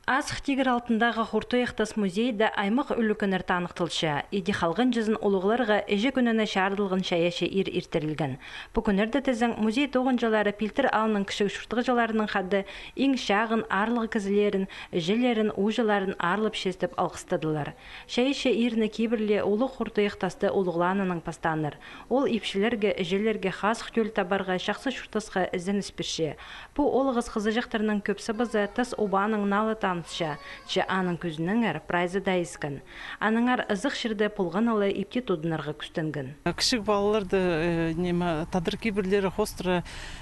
Асық тегір алтындағы Хуртуяқтас музейді аймақ үлікінір танықтылша, еде қалғын жызын олығыларға әжі күніне шардылғын шаяшы ир иртерілген. Бұ күнерді тізің музей тоғын жылары пилтір алының кішік шұртығы жыларының қадды ең шағын арлығы кізілерін, жилерін, ұжыларын арлып шестіп алғыстадылар. Шаяшы иріні кейбірле олы Хуртуяқтасты олығланының пастаныр. Ол епшілерге, жилерге қаз құтел табарға шақсы шұртысқа ізін іспірше. Бұ олығыз қызы жақтарының көпсі бізі тыс обаның налы че аның көзінің әр прайзы дайысқан. Аныңар ызық шырды пұлған алы епте тодынарға күстінген. Кішік балаларды тадыр кейбірлері хостыры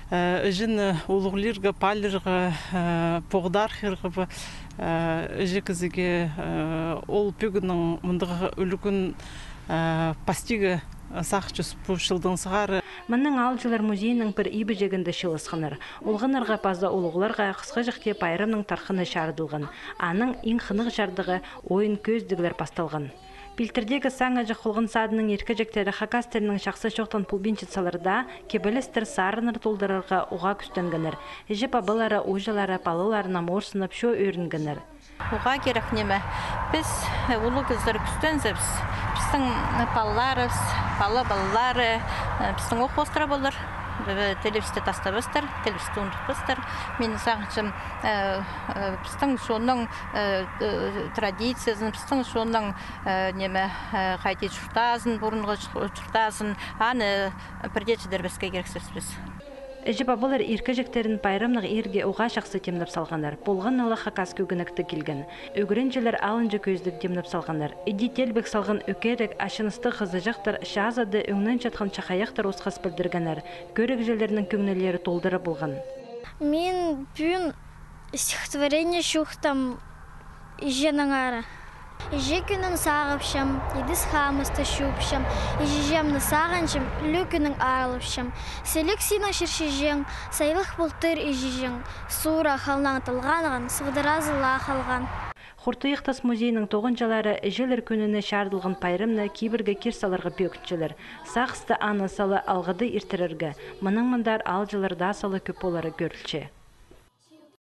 жын олығылерге, палерға, поғдар хирғы жы кізіге ол пөгінің мұндығы үлігін пастигі сақчыз пұшылдың сығары. Мұнның алжылар музейінің бір ибі жегінді шылысқыныр. Олғынарға пазда олығыларға қысқа жақте пайрымның тарқыны шардылған. Аның ең қынық жардығы ойын көздігілер пасталған. Пилтердегі саңа жақылғын садының еркі жектері хакастерінің шақсы шоқтан пулбинчетсаларда кебелестір сарыныр толдырарға уға күстенгінір. Жіп абылары, ұжылары, палыларына морсынып шо өрінгінір. Уға керек неме. Біз ұлы кіздер күстензебіз. Біздің палларыз, балалары, біздің оқостыра болыр. Телевизде тастабыстыр, телевизде ұндықпыстыр. Мен сағыншым біздің соның традициясын, біздің соның неме қайты жұртазын, бұрынғы жұртазын, аны бірдетшідер бізге керексіз біз. Жіп абылар еркі жектерін пайрамнық ерге оға шақсы темніп салғандар. Болған алы хакас көгінікті келген. Өгірінжелер алынжы көздік темніп салғандар. Иди телбек салған өкерек ашынысты қызы жақтар шазады өңнен жатқан чақаяқтар осқас білдіргенер. Көрік желерінің көңнелері толдыры болған. Мен бүн стихотворение шуқтам женің ары. Иже күнін сағыпшым, едіс хамысты шуыпшым, ежежемні сағыншым, лөкінің арылыпшым. Селік сенің шыршежең, сайлық бұлтыр ежежең, суыра қалнан тылғанған, сығдыразыла қалған. Хуртуяқтас музейінің тоғынжалары жилер күніне шардылған пайрымны кейбірге керсаларға пөкіншілер. Сақысты аны салы алғыды иртерерге, мұның мұндар алжыларда салы көп олары көрілче.